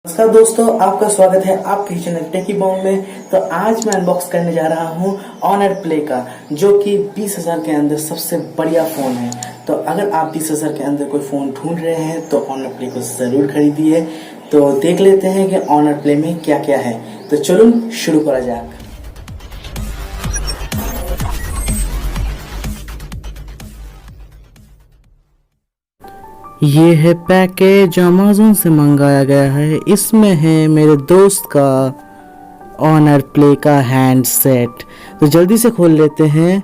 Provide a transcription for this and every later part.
नमस्कार दोस्तों, आपका स्वागत है आपके चैनल टेकी बॉम्ब में। तो आज मैं अनबॉक्स करने जा रहा हूँ ऑनर प्ले का, जो कि 20,000 के अंदर सबसे बढ़िया फ़ोन है। तो अगर आप 20,000 के अंदर कोई फ़ोन ढूंढ रहे हैं तो ऑनर प्ले को ज़रूर खरीदिए। तो देख लेते हैं कि ऑनर प्ले में क्या क्या है। तो चलो शुरू करा जाए। ये है पैकेज अमेज़न से मंगाया गया है। इसमें है मेरे दोस्त का ऑनर प्ले का हैंड सेट। तो जल्दी से खोल लेते हैं।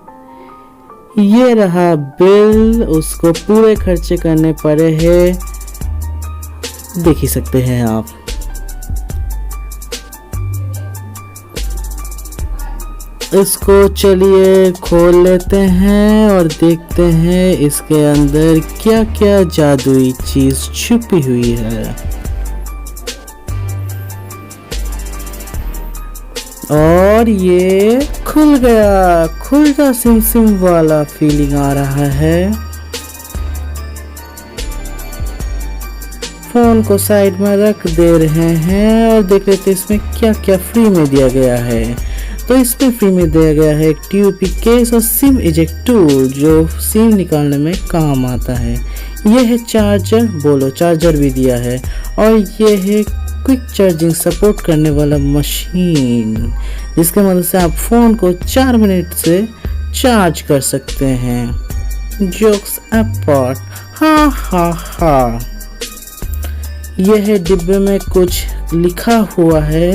ये रहा बिल, उसको पूरे खर्चे करने पड़े हैं, देख ही सकते हैं आप। इसको चलिए खोल लेते हैं और देखते हैं इसके अंदर क्या क्या जादुई चीज छुपी हुई है। और ये खुल गया सिम सिम वाला फीलिंग आ रहा है। फोन को साइड में रख दे रहे हैं और देख लेते हैं इसमें क्या क्या फ्री में दिया गया है। तो इसमें फ्री में दिया गया है एक टीयूपी केस और सिम इजेक्ट टूल, जो सिम निकालने में काम आता है। यह है चार्जर भी दिया है। और यह है क्विक चार्जिंग सपोर्ट करने वाला मशीन, जिसके मदद से आप फ़ोन को 4 मिनट से चार्ज कर सकते हैं। जोक्स अपार्ट, हा। यह है डिब्बे में कुछ लिखा हुआ है,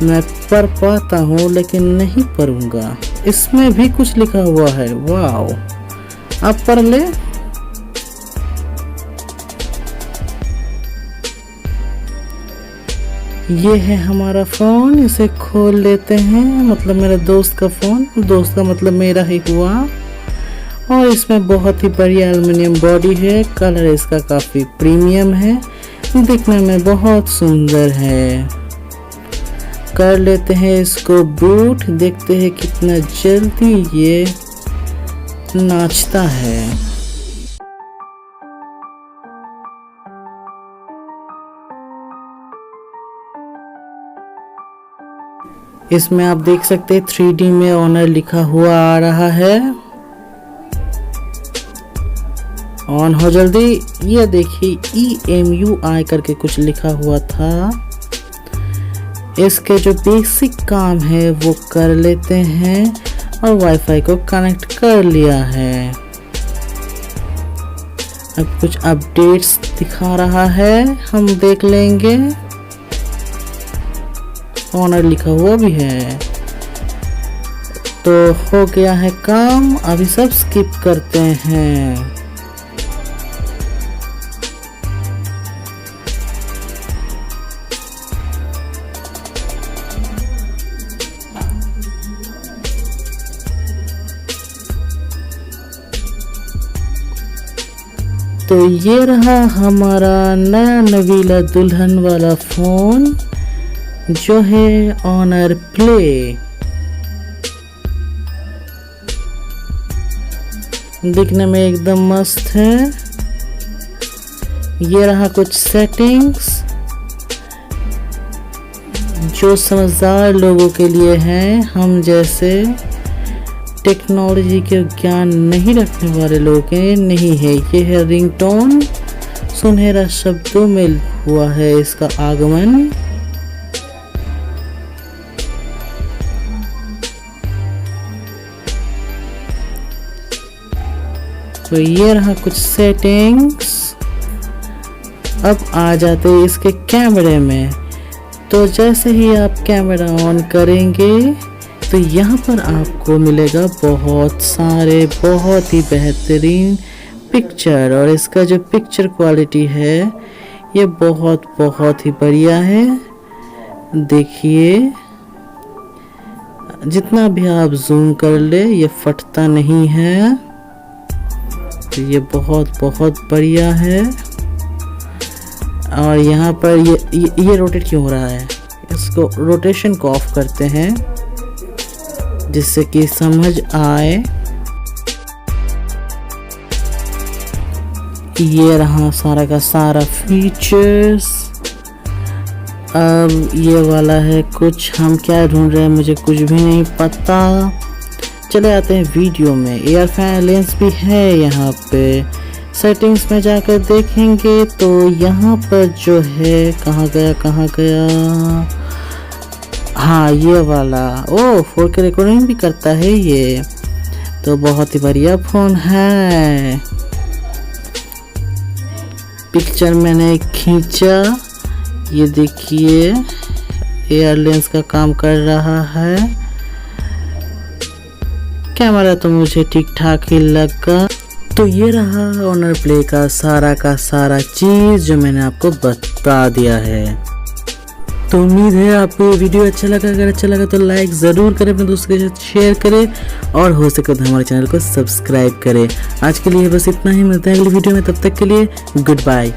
मैं पढ़ पाता हूँ लेकिन नहीं पढ़ूंगा। इसमें भी कुछ लिखा हुआ है, वाओ, आप पढ़ ले। ये है हमारा फ़ोन, इसे खोल लेते हैं। मतलब मेरा दोस्त का फ़ोन, दोस्त का मतलब मेरा ही हुआ। और इसमें बहुत ही बढ़िया एल्युमिनियम बॉडी है। कलर इसका काफ़ी प्रीमियम है, दिखने में बहुत सुंदर है। कर लेते हैं इसको बूट, देखते हैं कितना जल्दी ये नाचता है। इसमें आप देख सकते हैं 3D में ऑनर लिखा हुआ आ रहा है। ऑन हो जल्दी। ये देखिए EMUI करके कुछ लिखा हुआ था। इसके जो बेसिक काम है वो कर लेते हैं और वाईफाई को कनेक्ट कर लिया है। अब कुछ अपडेट्स दिखा रहा है, हम देख लेंगे। ऑनर लिखा हुआ भी है। तो हो गया है काम, अभी सब स्किप करते हैं। तो ये रहा हमारा नया नवीला दुल्हन वाला फ़ोन, जो है ऑनर प्ले। दिखने में एकदम मस्त है। ये रहा कुछ सेटिंग्स जो समझदार लोगों के लिए हैं, हम जैसे टेक्नोलॉजी के ज्ञान नहीं रखने वाले लोगों के नहीं है। ये है रिंगटोन, सुनहरा शब्दों में हुआ है इसका आगमन। तो ये रहा कुछ सेटिंग्स। अब आ जाते हैं इसके कैमरे में। तो जैसे ही आप कैमरा ऑन करेंगे तो यहाँ पर आपको मिलेगा बहुत सारे बहुत ही बेहतरीन पिक्चर। और इसका जो पिक्चर क्वालिटी है ये बहुत ही बढ़िया है। देखिए, जितना भी आप जूम कर ले ये फटता नहीं है। तो ये बहुत बढ़िया है। और यहाँ पर ये रोटेट क्यों हो रहा है, इसको रोटेशन को ऑफ करते हैं जिससे कि समझ आए। ये रहा सारा का सारा फीचर्स। अब ये वाला है कुछ, हम क्या ढूंढ रहे हैं मुझे कुछ भी नहीं पता। चले आते हैं वीडियो में। एयर फैन लेंस भी है यहाँ पे। सेटिंग्स में जाकर देखेंगे तो यहाँ पर जो है कहाँ गया, हाँ ये वाला। ओ 4K रिकॉर्डिंग भी करता है ये, तो बहुत ही बढ़िया फ़ोन है। पिक्चर मैंने खींचा, ये देखिए एयर लेंस का काम कर रहा है। कैमरा तो मुझे ठीक ठाक ही लगा। तो ये रहा ऑनर प्ले का सारा चीज़ जो मैंने आपको बता दिया है। तो उम्मीद है आपको ये वीडियो अच्छा लगा। अगर अच्छा लगा तो लाइक ज़रूर करें, अपने दोस्तों के साथ शेयर करें और हो सके तो हमारे चैनल को सब्सक्राइब करें। आज के लिए बस इतना ही, मिलते हैं अगली वीडियो में, तब तक के लिए गुड बाय।